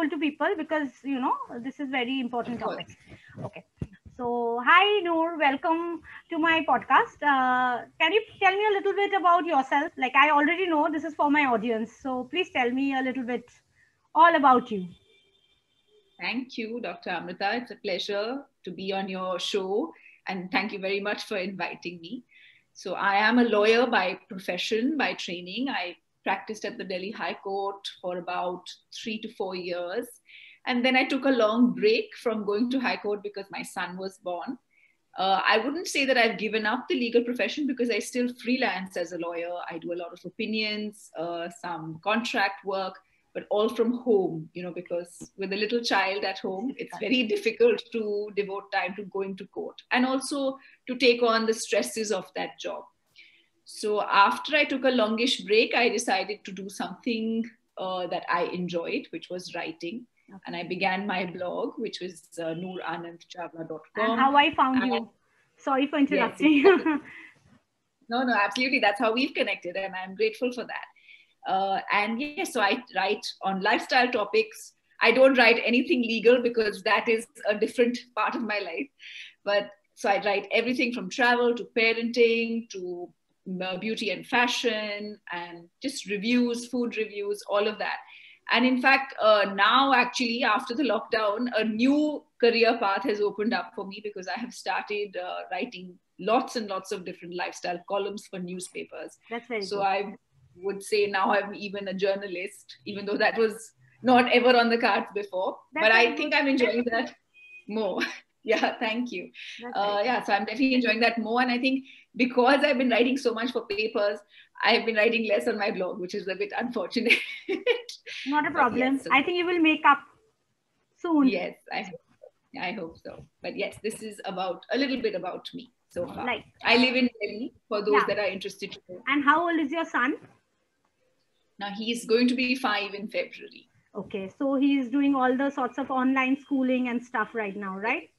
useful to people because, this is very important topic. Okay. So, hi Noor, welcome to my podcast. Can you tell me a little bit about yourself? Like I already know this is for my audience. So please tell me a little bit all about you. Thank you, Dr. Amrita. It's a pleasure to be on your show, and thank you very much for inviting me. So, I am a lawyer by profession, by training. I practiced at the Delhi High Court for about 3 to 4 years. And then I took a long break from going to High Court because my son was born. I wouldn't say that I've given up the legal profession because I still freelance as a lawyer. I do a lot of opinions, some contract work, but all from home, because with a little child at home, it's very difficult to devote time to going to court and also to take on the stresses of that job. So after I took a longish break, I decided to do something that I enjoyed, which was writing. Okay. And I began my blog, which was nooranandchavla.com. And how I found you. Sorry for interrupting. Yes, exactly. No, absolutely. That's how we've connected, and I'm grateful for that. And yes, so I write on lifestyle topics. I don't write anything legal because that is a different part of my life. But so I write everything from travel to parenting to beauty and fashion and just reviews, food reviews, all of that. And in fact, now actually after the lockdown, a new career path has opened up for me because I have started writing lots and lots of different lifestyle columns for newspapers. That's very so good. I would say now I'm even a journalist, even though that was not ever on the cards before. But I think I'm enjoying that more. Yeah, thank you. Yeah, so I'm definitely enjoying that more. And I think because I've been writing so much for papers, I've been writing less on my blog, which is a bit unfortunate. Not a problem. Yes, so I think you will make up soon. Yes, I hope so. But yes, this is about a little bit about me so far. Like, I live in Delhi for those that are interested to know. And how old is your son? Now he's going to be 5 in February. Okay, so he's doing all the sorts of online schooling and stuff right now, right?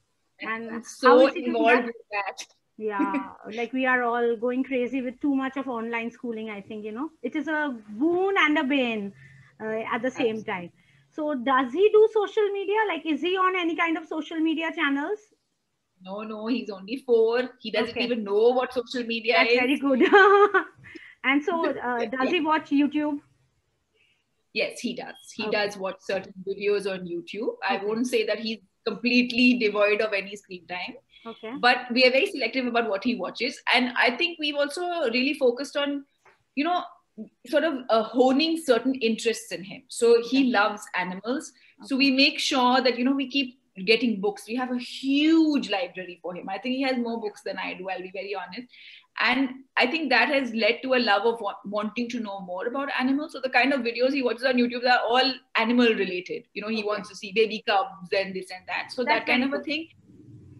And so involved with that. Yeah, like we are all going crazy with too much of online schooling. I think, it is a boon and a bane at the same time. So does he do social media? Like, is he on any kind of social media channels? No, he's only 4. He doesn't even know what social media is. That's very good. And so does he watch YouTube? Yes, he does. He does watch certain videos on YouTube. I won't say that he's completely devoid of any screen time. Okay. But we are very selective about what he watches. And I think we've also really focused on, sort of honing certain interests in him. So he loves animals. So we make sure that, we keep getting books. We have a huge library for him. I think he has more books than I do, I'll be very honest. And I think that has led to a love of wanting to know more about animals. So the kind of videos he watches on YouTube are all animal related. He wants to see baby cubs and this and that. So that kind of a thing.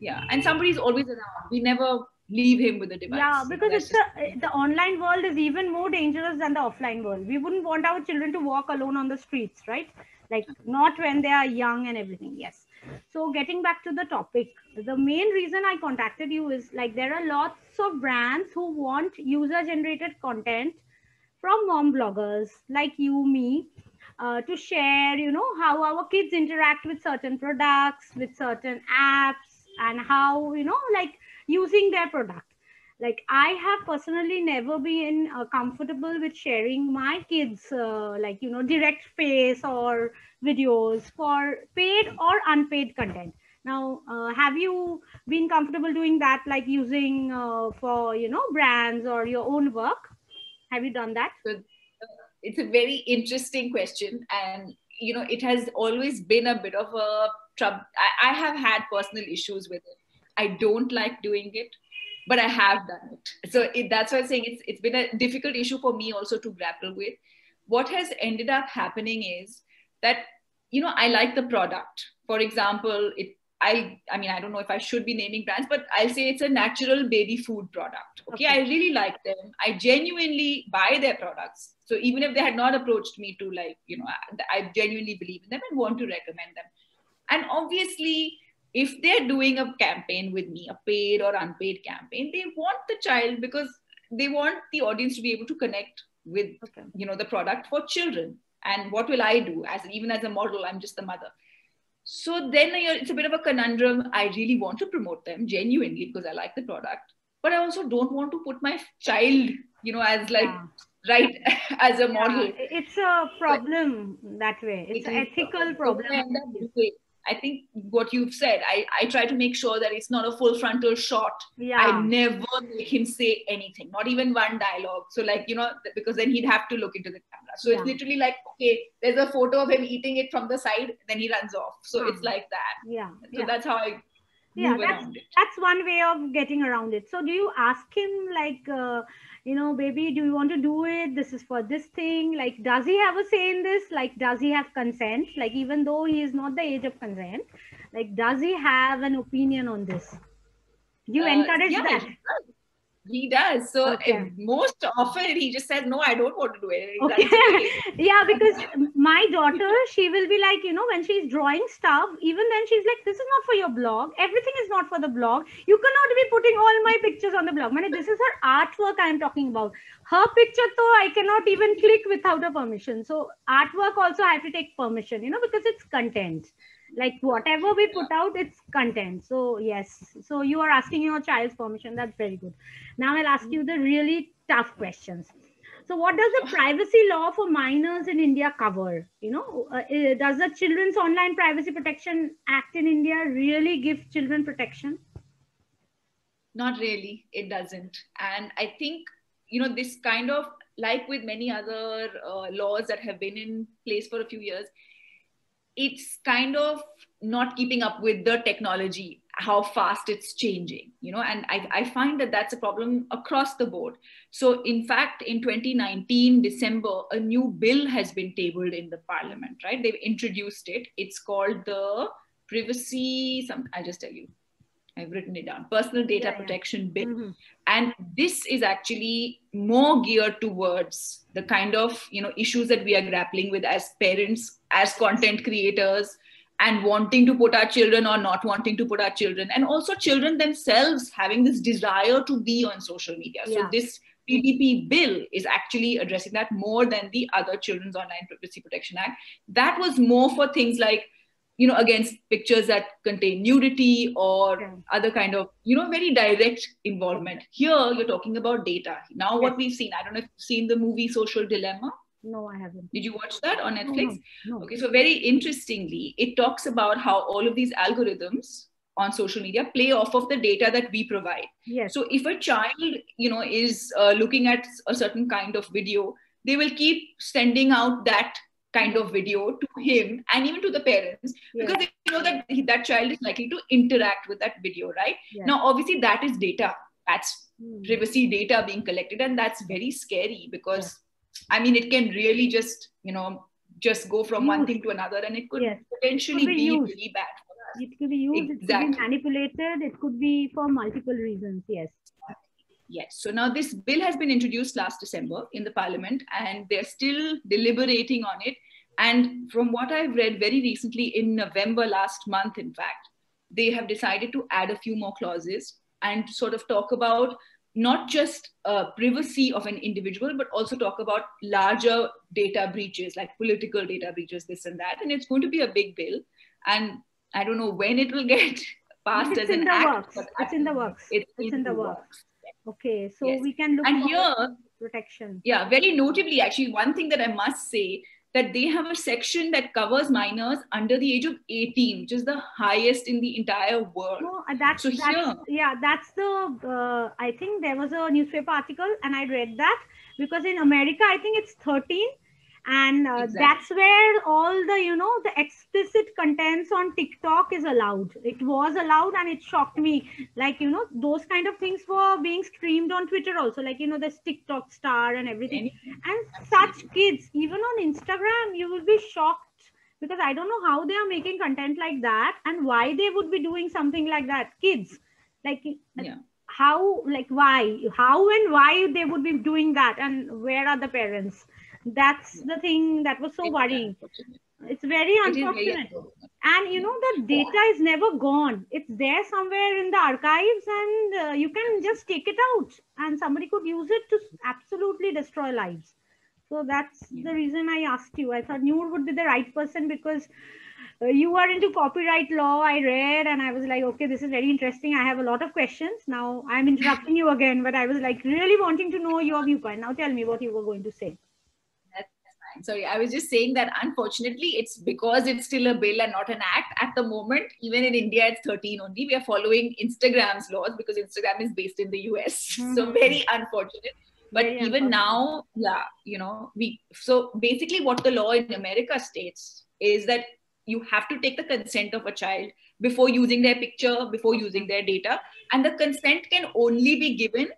Yeah. And somebody's always around. We never leave him with a device. Yeah, because the online world is even more dangerous than the offline world. We wouldn't want our children to walk alone on the streets, right? Like not when they are young and everything. Yes. So getting back to the topic, the main reason I contacted you is like there are lots of brands who want user generated content from mom bloggers like you, me, to share, how our kids interact with certain products, with certain apps, and how, like using their product. Like I have personally never been comfortable with sharing my kids direct face or videos for paid or unpaid content. Now have you been comfortable doing that, like using for brands or your own work? Have you done that? So, it's a very interesting question, and it has always been a bit of a trouble. I have had personal issues with it. I don't like doing it, but I have done it. So that's why I'm saying it's been a difficult issue for me also to grapple with. What has ended up happening is that, I like the product. For example, I mean, I don't know if I should be naming brands, but I'll say it's a natural baby food product. Okay. I really like them. I genuinely buy their products. So even if they had not approached me to I genuinely believe in them and want to recommend them. And obviously, if they're doing a campaign with me, a paid or unpaid campaign, they want the child because they want the audience to be able to connect with, the product for children. And what will I do? Even as a model, I'm just the mother. So then it's a bit of a conundrum. I really want to promote them genuinely because I like the product, but I also don't want to put my child, as like, right, as a model. It's a problem that way. It's an ethical problem. I think what you've said, I try to make sure that it's not a full frontal shot. I never make him say anything, not even one dialogue. So like, because then he'd have to look into the camera. So it's literally like, okay, there's a photo of him eating it from the side, then he runs off. So it's like that. So that's how I move around it. That's one way of getting around it. So do you ask him like, baby, do you want to do it? This is for this thing. Like, does he have a say in this? Like, does he have consent? Like, even though he is not the age of consent, like, does he have an opinion on this? Do you encourage that? He does. So most often he just says, no, I don't want to do it. Yeah, because my daughter, she will be like, when she's drawing stuff, even then she's like, this is not for your blog. Everything is not for the blog. You cannot be putting all my pictures on the blog. This is her artwork I'm talking about. Her picture, though, I cannot even click without a permission. So artwork also I have to take permission, because it's content. Like whatever we put out, it's content. So yes, so you are asking your child's permission. That's very good. Now I'll ask you the really tough questions. So what does the privacy law for minors in India cover? Does the Children's Online Privacy Protection Act in India really give children protection? Not really, it doesn't. And I think, this kind of, like with many other laws that have been in place for a few years, it's kind of not keeping up with the technology, how fast it's changing, and I find that that's a problem across the board. So in fact, in 2019, December, a new bill has been tabled in the parliament, right? They've introduced it. It's called the I'll just tell you. I've written it down. Personal Data Protection Bill. Mm-hmm. And this is actually more geared towards the kind of, issues that we are grappling with as parents, as content creators, and wanting to put our children or not wanting to put our children, and also children themselves having this desire to be on social media. Yeah. So this PDP bill is actually addressing that more than the other Children's Online Privacy Protection Act. That was more for things like, against pictures that contain nudity or other kind of, very direct involvement. Here, you're talking about data. Now, what we've seen, I don't know if you've seen the movie Social Dilemma. No, I haven't. Did you watch that on Netflix? No. Okay, so very interestingly, it talks about how all of these algorithms on social media play off of the data that we provide. Yes. So if a child, is looking at a certain kind of video, they will keep sending out that kind of video to him and even to the parents, because they know that that child is likely to interact with that video, right? Now, obviously, that is data. That's privacy data being collected, and that's very scary because, it can really just go from one thing to another, and it could potentially be really bad for us. It could be used, it could be manipulated, it could be for multiple reasons, Yes. So now this bill has been introduced last December in the parliament, and they're still deliberating on it. And from what I've read very recently, in November last month, in fact, they have decided to add a few more clauses and sort of talk about not just privacy of an individual, but also talk about larger data breaches, like political data breaches, this and that. And it's going to be a big bill. And I don't know when it will get passed as an act. It's in the works. It's in the works. Okay, so we can look and here protection. Yeah, very notably, actually, one thing that I must say, that they have a section that covers minors under the age of 18, which is the highest in the entire world. No, that's the, I think there was a newspaper article and I read that, because in America, I think it's 13. And that's where all the, the explicit contents on TikTok is allowed. It was allowed, and it shocked me. Like, those kind of things were being streamed on Twitter also. Like, this TikTok star and everything. And such kids, even on Instagram, you will be shocked, because I don't know how they are making content like that and why they would be doing something like that. Kids, like, how, like, why, how and why they would be doing that, and where are the parents? That's the thing that was so worrying. It's very unfortunate. And the data is never gone. It's there somewhere in the archives, and you can just take it out and somebody could use it to absolutely destroy lives. So that's the reason I asked you. I thought Noor would be the right person because you are into copyright law. I read and I was like, okay, this is very interesting. I have a lot of questions. Now I'm interrupting you again, but I was like really wanting to know your viewpoint. Now tell me what you were going to say. That's fine. Sorry, I was just saying that unfortunately, it's because it's still a bill and not an act at the moment. Even in India, it's 13 only. We are following Instagram's laws because Instagram is based in the US. So very unfortunate. But Very even unfortunate. now, yeah, so basically what the law in America states is that you have to take the consent of a child before using their picture, before using their data. And the consent can only be given,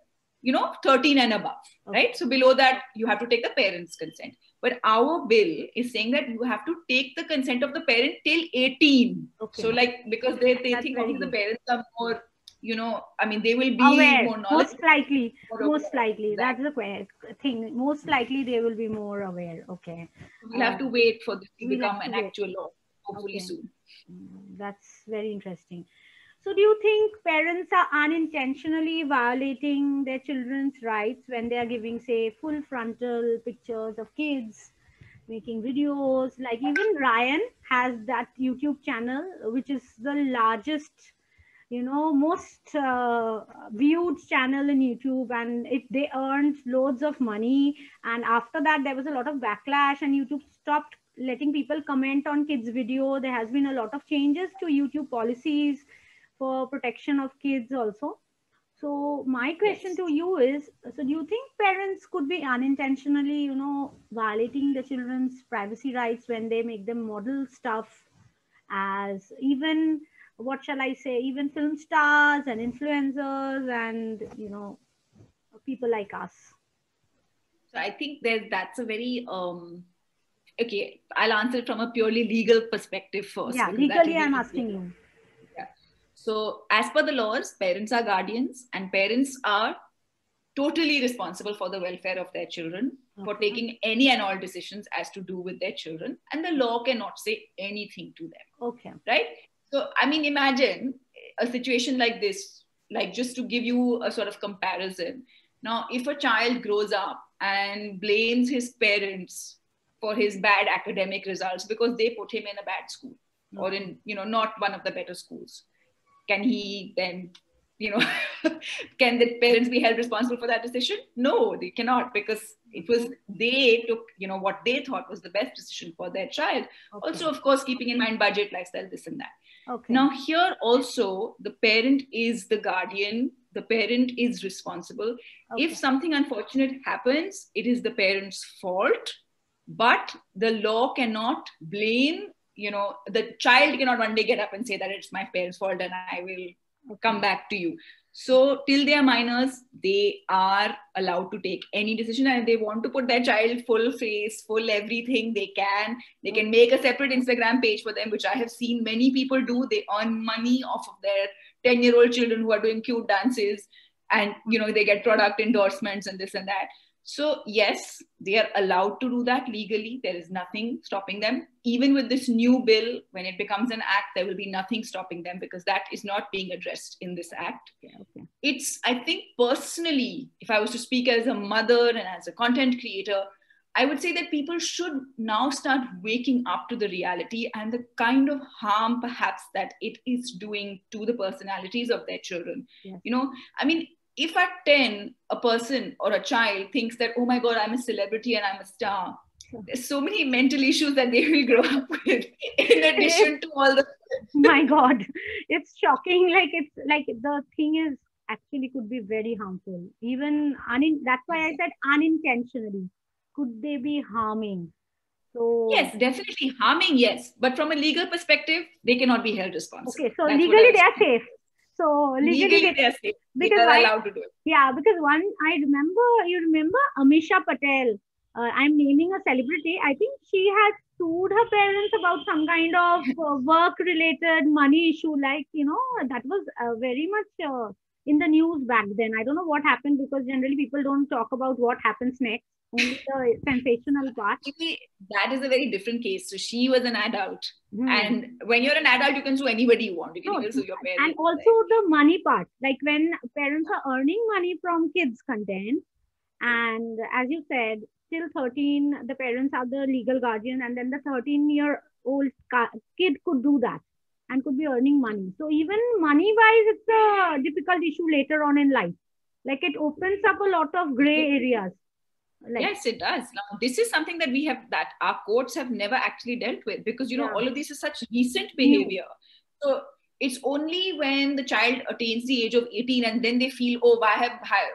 13 and above, right? So below that, you have to take the parent's consent. But our bill is saying that you have to take the consent of the parent till 18. Okay. So like, because they That's think very the good. parents are more, they will be Aware. more knowledgeable. Most likely. That's the thing. Most likely they will be more aware. Okay. We'll have to wait for this to we'll become have an to wait. actual law, hopefully Okay. soon. That's very interesting. So do you think parents are unintentionally violating their children's rights when they are giving, say, full frontal pictures of kids, making videos? Like even Ryan has that YouTube channel, which is the largest, most viewed channel in YouTube, and they earned loads of money. And after that, there was a lot of backlash, and YouTube stopped letting people comment on kids' video. There has been a lot of changes to YouTube policies for protection of kids also. So my question to you is, so do you think parents could be unintentionally, violating the children's privacy rights when they make them model stuff as even, what shall I say, even film stars and influencers and, people like us? So I think that's a very, okay, I'll answer it from a purely legal perspective first. Yeah, because that will legally be I'm easier. asking you. Yeah. So as per the laws, parents are guardians and parents are totally responsible for the welfare of their children, for taking any and all decisions as to do with their children. And the law cannot say anything to them. Okay. Right? So, imagine a situation like this, like just to give you a sort of comparison. Now, if a child grows up and blames his parents for his bad academic results because they put him in a bad school or in, not one of the better schools, can he then, can the parents be held responsible for that decision? No, they cannot, because it was, they took, what they thought was the best decision for their child. Also, of course, keeping in mind budget, lifestyle, this and that. Now, here also, the parent is the guardian, the parent is responsible. If something unfortunate happens, it is the parent's fault, but the law cannot blame, the child cannot one day get up and say that it's my parents' fault and I will come back to you. So till they are minors, they are allowed to take any decision, and if they want to put their child full face, full everything, they can. They can make a separate Instagram page for them, which I have seen many people do. They earn money off of their 10-year-old children who are doing cute dances, and they get product endorsements and this and that. So yes, they are allowed to do that legally. There is nothing stopping them. Even with this new bill, when it becomes an act, there will be nothing stopping them, because that is not being addressed in this act. It's, I think personally, if I was to speak as a mother and as a content creator, I would say that people should now start waking up to the reality and the kind of harm perhaps that it is doing to the personalities of their children. If at 10, a person or a child thinks that, oh my God, I'm a celebrity and I'm a star, there's so many mental issues that they will grow up with, in addition to all the... My God, it's shocking. It's like the thing is actually could be very harmful. Even, that's why I said unintentionally. Could they be harming? So yes, definitely harming, yes. But from a legal perspective, they cannot be held responsible. Okay, so legally they are safe. So legally they are safe. Because they are allowed to do it. Yeah, because you remember Amisha Patel? I'm naming a celebrity. I think she has sued her parents about some kind of work-related money issue. That was very much in the news back then. I don't know what happened, because generally people don't talk about what happens next, only the sensational part. That is a very different case. So she was an adult. And when you're an adult, you can sue anybody you want. You can even sue your parents. And also the money part, like when parents are earning money from kids' content, and as you said, till 13, the parents are the legal guardian, and then the 13-year-old kid could do that and could be earning money. So even money-wise, it's a difficult issue later on in life. Like it opens up a lot of gray areas. Like, yes, it does. Now, this is something that our courts have never actually dealt with, because, you know, all of this is such recent behavior. So it's only when the child attains the age of 18 and then they feel, oh,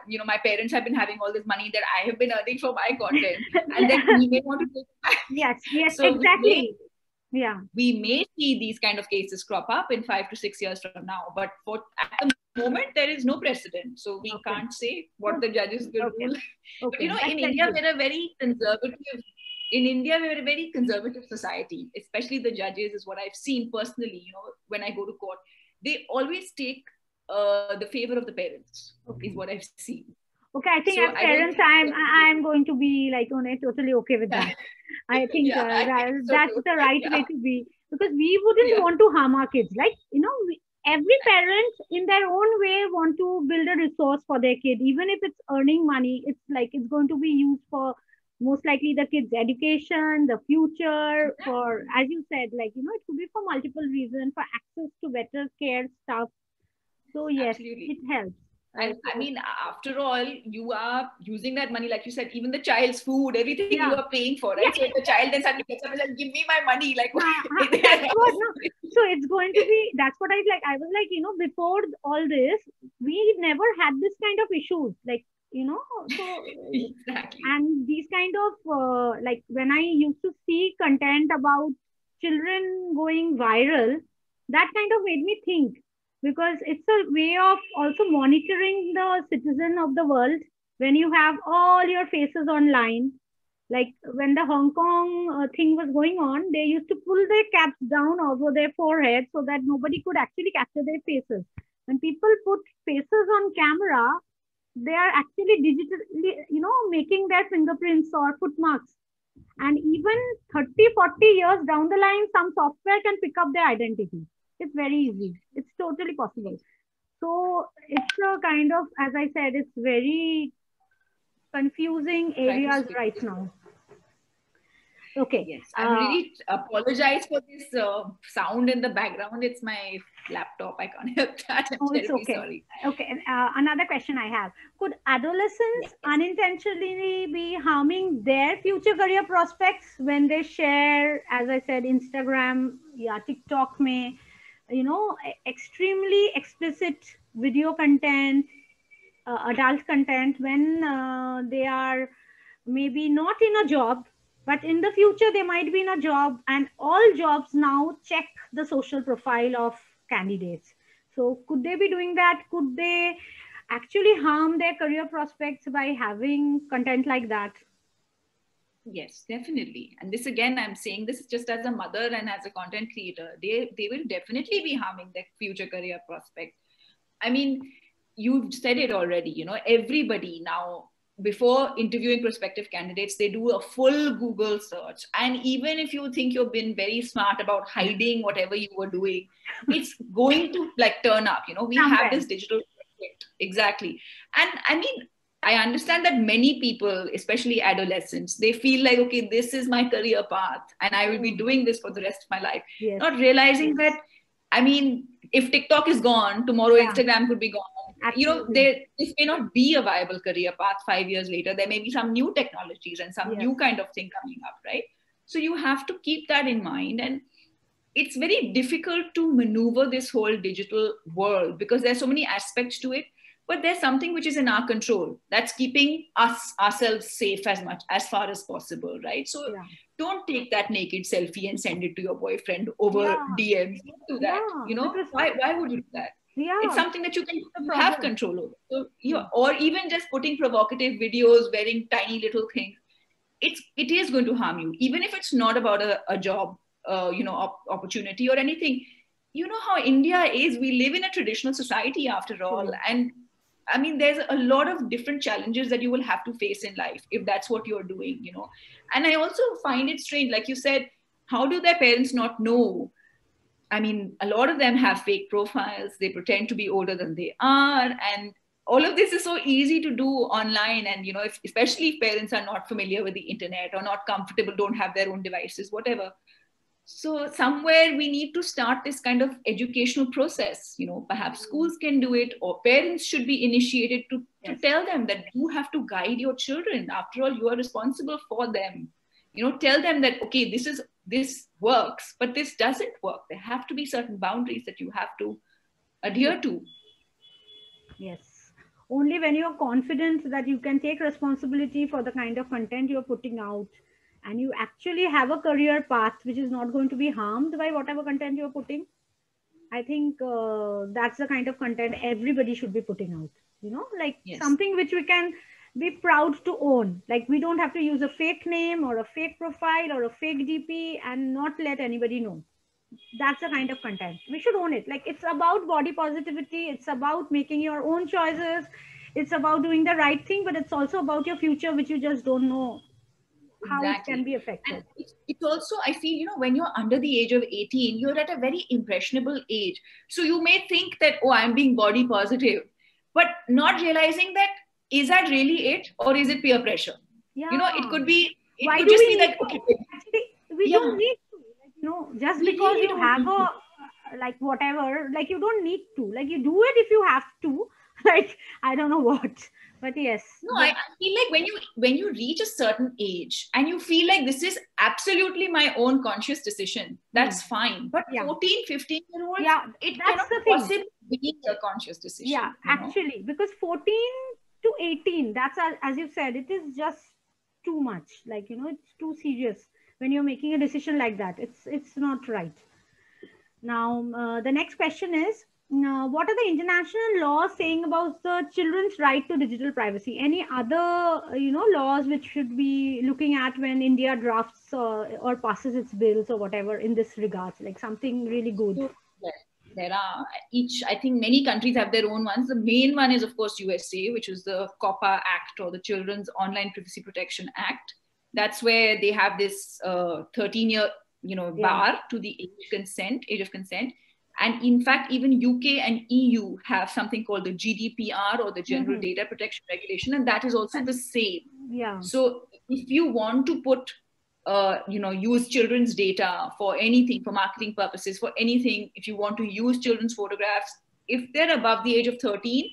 you know, my parents have been having all this money that I have been earning for my content. And then we may want to take it back. Yes, so exactly. We may see these kind of cases crop up in 5 to 6 years from now. But at the moment, there is no precedent. So we can't say what the judges will rule. But, you know, in India, we're a very conservative society, especially the judges, is what I've seen personally. You know, when I go to court, they always take the favor of the parents, is what I've seen. Okay, I think as parents, I'm going to be like, totally okay with that. I think that's the right way to be, because we wouldn't want to harm our kids. Like, you know, every parent in their own way want to build a resource for their kid, even if it's earning money. It's like it's going to be used for most likely the kids' education, the future, for, as you said, like, you know, it could be for multiple reasons, for access to better care stuff. So yes, it helps. And I mean, after all, you are using that money, like you said, even the child's food, everything you are paying for, right? So if the child then suddenly gets up and says, give me my money, like, so it's going to be, that's what I was like, you know, before all this, we never had this kind of issues, like, you know, so exactly. And these kind of like when I used to see content about children going viral, that kind of made me think, because it's a way of also monitoring the citizen of the world when you have all your faces online. Like when the Hong Kong thing was going on, they used to pull their caps down over their forehead so that nobody could actually capture their faces. When people put faces on camera, they are actually digitally, you know, making their fingerprints or footmarks. And even 30, 40 years down the line, some software can pick up their identity. It's very easy. It's totally possible. So it's a kind of, as I said, it's very confusing areas right now. Okay. Yes, I really apologize for this sound in the background. It's my laptop. I can't help that. I'm terribly sorry. Okay. Another question I have. Could adolescents unintentionally be harming their future career prospects when they share, as I said, Instagram, TikTok mein, you know, extremely explicit video content, adult content, when they are maybe not in a job, but in the future they might be in a job, and all jobs now check the social profile of candidates. So could they be doing that? Could they actually harm their career prospects by having content like that? Yes, definitely. And this, again, I'm saying this just as a mother and as a content creator, they will definitely be harming their future career prospects. I mean, you've said it already, you know, everybody now, before interviewing prospective candidates, they do a full Google search. And even if you think you've been very smart about hiding whatever you were doing, it's going to like turn up, you know, we have this digital footprint. Exactly. And I mean, I understand that many people, especially adolescents, they feel like, okay, this is my career path and I will be doing this for the rest of my life. Yes. Not realizing that, I mean, if TikTok is gone, tomorrow Instagram could be gone. Absolutely. You know, this may not be a viable career path 5 years later. There may be some new technologies and some new kind of thing coming up, right? So you have to keep that in mind. And it's very difficult to maneuver this whole digital world because there's so many aspects to it. But there's something which is in our control. That's keeping ourselves safe as far as possible, right? So don't take that naked selfie and send it to your boyfriend over DMs. Don't do that. You know, why would you do that? It's something that you can have control over. So, or even just putting provocative videos, wearing tiny little things. It is going to harm you, even if it's not about a job, opportunity or anything. You know how India is. We live in a traditional society after all, and I mean, there's a lot of different challenges that you will have to face in life if that's what you're doing, you know. And I also find it strange, like you said, how do their parents not know? I mean, a lot of them have fake profiles. They pretend to be older than they are. And all of this is so easy to do online. And, you know, especially if parents are not familiar with the internet or not comfortable, don't have their own devices, whatever. So somewhere we need to start this kind of educational process. You know, perhaps schools can do it, or parents should be initiated to tell them that you have to guide your children. After all, you are responsible for them. You know, tell them that, okay, this works, but this doesn't work. There have to be certain boundaries that you have to adhere to. Yes. Only when you're confident that you can take responsibility for the kind of content you're putting out, and you actually have a career path which is not going to be harmed by whatever content you're putting, I think that's the kind of content everybody should be putting out. You know, like something which we can be proud to own. Like we don't have to use a fake name or a fake profile or a fake DP and not let anybody know. That's the kind of content we should own it. Like it's about body positivity, it's about making your own choices, it's about doing the right thing, but it's also about your future, which you just don't know how it can be affected. And it's also, I feel, you know, when you're under the age of 18, you're at a very impressionable age. So you may think that, oh, I'm being body positive, but not realizing that, is that really it? Or is it peer pressure? Yeah. You know, it could be, Why could just be like, okay. Actually, we don't need to, like, you know, just because you have a, like whatever, like you don't need to, like you do it if you have to, like, I don't know what. But yes. No, I feel like when you reach a certain age and you feel like this is absolutely my own conscious decision, that's fine. But 14, 15-year-olds, it cannot possibly be a conscious decision. Yeah, actually, because 14 to 18, that's as you said, it is just too much. Like, you know, it's too serious when you're making a decision like that. It's not right. Now, the next question is, what are the international laws saying about the children's right to digital privacy? Any other, you know, laws which should be looking at when India drafts or passes its bills or whatever in this regards, like something really good? So, there are I think many countries have their own ones. The main one is, of course, USA, which is the COPPA Act, or the Children's Online Privacy Protection Act. That's where they have this 13-year, you know, bar to the age of consent. And in fact, even UK and EU have something called the GDPR, or the General Data Protection Regulation, and that is also the same. Yeah. So if you want to put, you know, use children's data for anything, for marketing purposes, for anything, if you want to use children's photographs, if they're above the age of 13,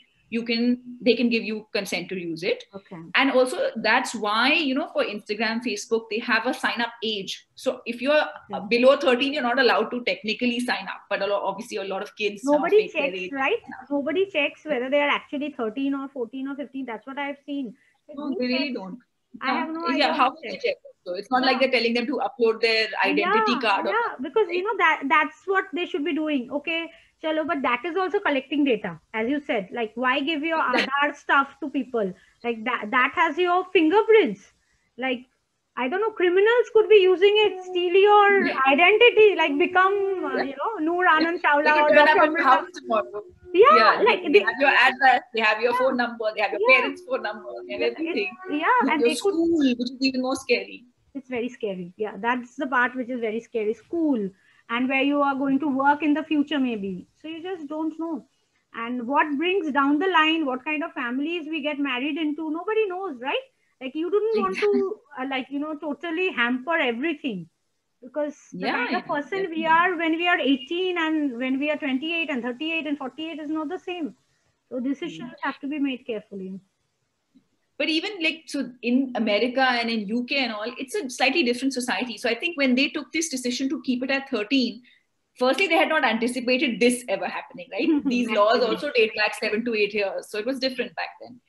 they can give you consent to use it. Okay. And also that's why, you know, for Instagram, Facebook, they have a sign up age. So if you're below 13, you're not allowed to technically sign up. But obviously a lot of kids. Nobody checks, right? Nobody checks whether they are actually 13 or 14 or 15. That's what I've seen. No, they really don't. I have no idea. Yeah, how can they check? So it's not like they're telling them to upload their identity card. Yeah, because you know that's what they should be doing. Okay, chalo, but that is also collecting data, as you said. Like, why give your Aadhaar stuff to people? Like that has your fingerprints. Like, I don't know, criminals could be using it, steal your identity, like become, you know, Noor Anand Chawla or Dr. tomorrow. Yeah, like they have your address, they have your phone number, they have your parents' phone number, they have everything. And your school, which is even more scary. It's very scary. Yeah, that's the part which is very scary. School, and where you are going to work in the future, maybe. So you just don't know. And what brings down the line, what kind of families we get married into, nobody knows, right? Like, you didn't want to, like, you know, totally hamper everything. Because the kind of person we are when we are 18 and when we are 28 and 38 and 48 is not the same. So decisions have to be made carefully. But even like, so in America and in UK and all, it's a slightly different society. So I think when they took this decision to keep it at 13, firstly, they had not anticipated this ever happening, right? These laws also date back 7 to 8 years. So it was different back then.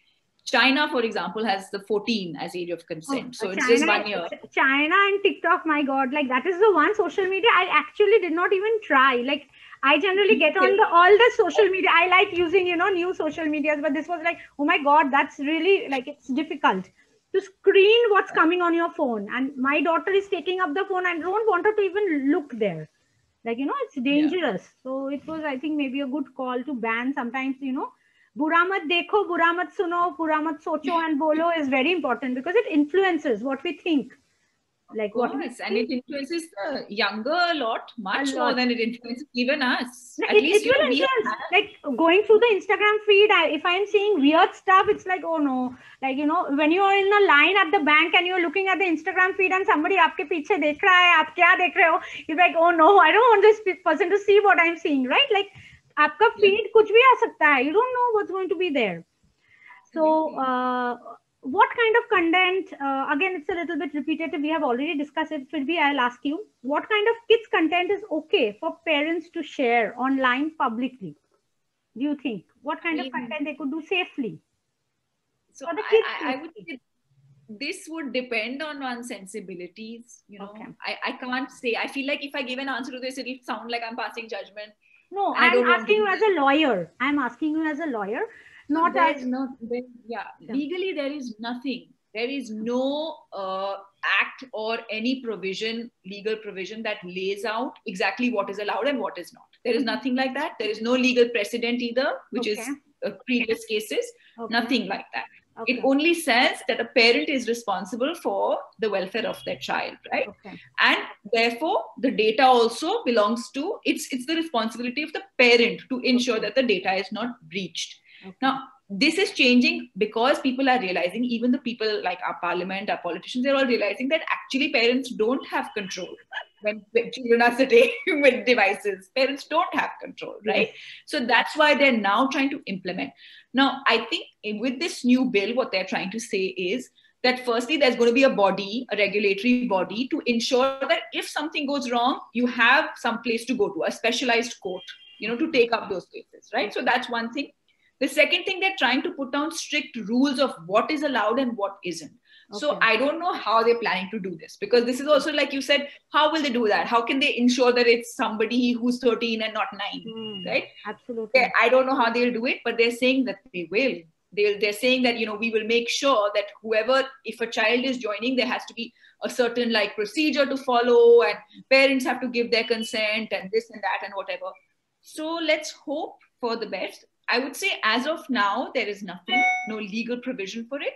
China, for example, has the 14 as age of consent. So it's just 1 year. China and TikTok, my God, like that is the one social media I actually did not even try. Like, I generally get on all the social media. I like using, you know, new social medias, but this was like, oh my God, that's really like, it's difficult to screen what's coming on your phone. And my daughter is taking up the phone. I don't want her to even look there. Like, you know, it's dangerous. So it was, I think, maybe a good call to ban sometimes, you know, Bura mat dekho, bura mat suno, bura mat socho and bolo is very important because it influences what we think. Like Of course, and it influences the younger a lot, much more than it influences even us. No, At least, it will influence. Like going through the Instagram feed, if I'm seeing weird stuff, it's like, oh no. Like, you know, when you are in a line at the bank and you're looking at the Instagram feed and somebody आपके पीछे देख रहा है, आप क्या देख रहे हो? You're like, oh no, I don't want this person to see what I'm seeing, right? Like, आपका feed कुछ भी आ सकता है. You don't know what's going to be there. So, what kind of content, again, it's a little bit repetitive. We have already discussed it. Firbi, I'll ask you, what kind of kids content is okay for parents to share online publicly? Do you think? What kind of content they could do safely? So I would say this would depend on one's sensibilities. You know, I can't say. I feel like if I give an answer to this, it'll sound like I'm passing judgment. No, I'm asking you as a lawyer. I'm asking you as a lawyer. Not as legally there is nothing. There is no act or any provision, legal provision that lays out exactly what is allowed and what is not. There is nothing like that. There is no legal precedent either, which is previous cases. Nothing like that. It only says that a parent is responsible for the welfare of their child, right? And therefore, the data also belongs to, it's the responsibility of the parent to ensure that the data is not breached. Now, this is changing because people are realizing, even the people like our parliament, our politicians, they're all realizing that actually parents don't have control when children are sitting with devices. Parents don't have control, right? So that's why they're now trying to implement. Now, I think with this new bill, what they're trying to say is that firstly, there's going to be a body, a regulatory body, to ensure that if something goes wrong, you have some place to go to, a specialized court, you know, to take up those cases, right? So that's one thing. The second thing, they're trying to put down strict rules of what is allowed and what isn't. So I don't know how they're planning to do this, because this is also, like you said, how will they do that? How can they ensure that it's somebody who's 13 and not 9, right? Absolutely. I don't know how they'll do it, but they're saying that they will. They're saying that, you know, we will make sure that whoever, if a child is joining, there has to be a certain like procedure to follow, and parents have to give their consent and this and that and whatever. So let's hope for the best. I would say as of now, there is nothing, no legal provision for it.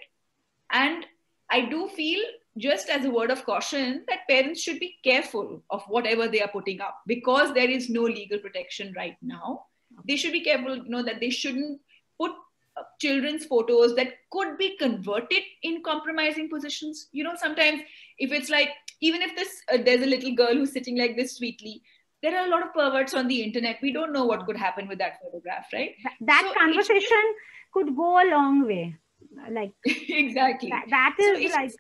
And I do feel, just as a word of caution, that parents should be careful of whatever they are putting up, because there is no legal protection right now. They should be careful, you know, that they shouldn't put children's photos that could be converted in compromising positions. You know, sometimes if it's like, even if there's a little girl who's sitting like this sweetly, there are a lot of perverts on the internet. We don't know what could happen with that photograph, right? That conversation could go a long way. Like exactly. That is like.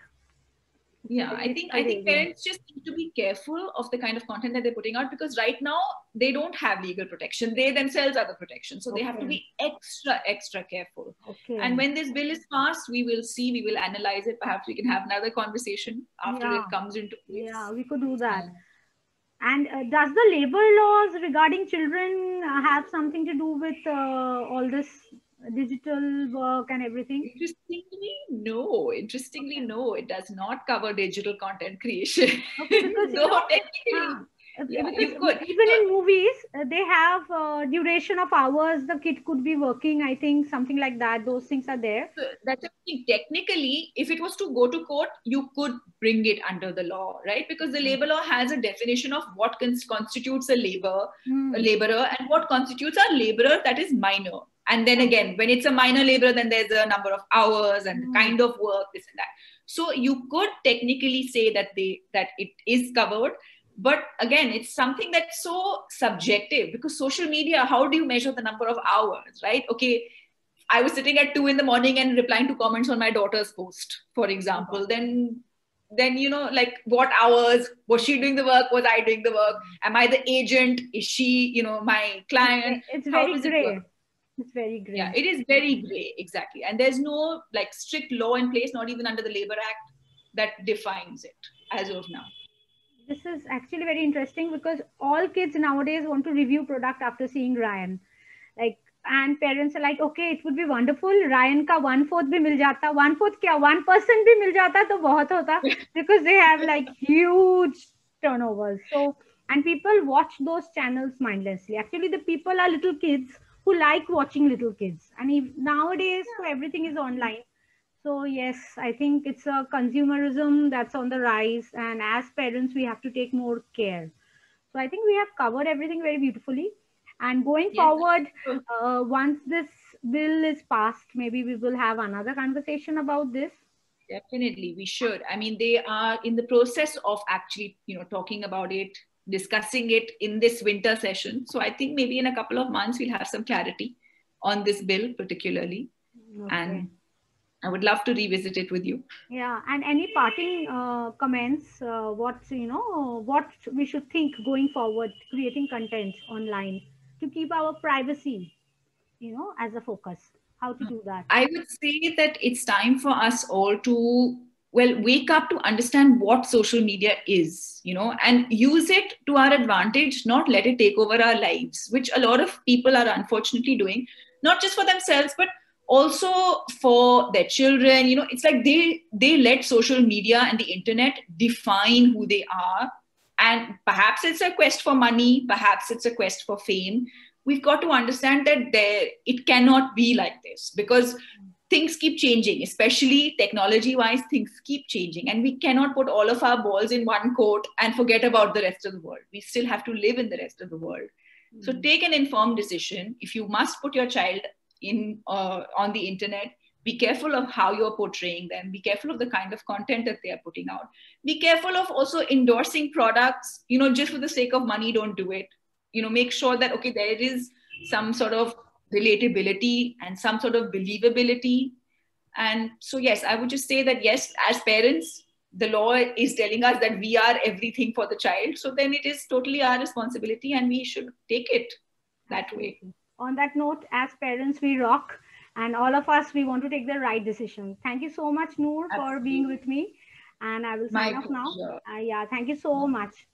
Yeah, I think parents just need to be careful of the kind of content that they're putting out, because right now they don't have legal protection. They themselves are the protection. So they have to be extra careful. And when this bill is passed, we will see, we will analyze it. Perhaps we can have another conversation after it comes into place. Yeah, we could do that. And does the labor laws regarding children have something to do with all this digital work and everything? Interestingly, no. It does not cover digital content creation. Because technically, you could. Even in movies, they have duration of hours the kid could be working. I think something like that. Those things are there. So that's a thing. Technically, if it was to go to court, you could bring it under the law, right? Because the labor law has a definition of what constitutes a laborer, and what constitutes a laborer that is minor. And then again, when it's a minor laborer, then there's a number of hours and the kind of work, this and that. So you could technically say that it is covered. But again, it's something that's so subjective, because social media, how do you measure the number of hours, right? Okay, I was sitting at 2 in the morning and replying to comments on my daughter's post, for example. Then, you know, like what hours? Was she doing the work? Was I doing the work? Am I the agent? Is she, you know, my client? It's very gray. It's very gray. Yeah, it is very gray, exactly. And there's no like strict law in place, not even under the Labor Act, that defines it as of now. This is actually very interesting, because all kids nowadays want to review product after seeing Ryan. Like, and parents are like, okay, it would be wonderful. Ryan ka 1/4 bhi mil jata. 1/4 kya? 1% bhi mil jata to bahut hota, because they have like huge turnovers. So, and people watch those channels mindlessly. Actually, the people are little kids who like watching little kids. And nowadays, so everything is online. So yes, I think it's a consumerism that's on the rise, and as parents, we have to take more care. So I think we have covered everything very beautifully. And going Yes. forward, once this bill is passed, maybe we will have another conversation about this. Definitely, we should. I mean, they are in the process of actually, talking about it, discussing it in this winter session. So I think maybe in a couple of months we'll have some clarity on this bill particularly. Okay. And I would love to revisit it with you. Yeah, and any parting comments? What what we should think going forward, creating content online to keep our privacy, as a focus. How to do that? I would say that it's time for us all to, well, wake up to understand what social media is, and use it to our advantage, not let it take over our lives, which a lot of people are unfortunately doing, not just for themselves, but also for their children. It's like they let social media and the internet define who they are. And perhaps it's a quest for money, perhaps it's a quest for fame. We've got to understand that it cannot be like this, because things keep changing, especially technology wise. Things keep changing, and we cannot put all of our balls in one court and forget about the rest of the world. We still have to live in the rest of the world. So take an informed decision. If you must put your child in on the internet, be careful of how you're portraying them. Be careful of the kind of content that they are putting out. Be careful of also endorsing products, just for the sake of money. Don't do it. Make sure that, okay, there is some sort of relatability and some sort of believability. And so, yes, I would just say that, yes, as parents, the law is telling us that we are everything for the child. So then it is totally our responsibility, and we should take it that way. On that note, as parents, we rock, and all of us, we want to take the right decision. Thank you so much, Noor, for being with me. And I will sign off now. Yeah, thank you so much.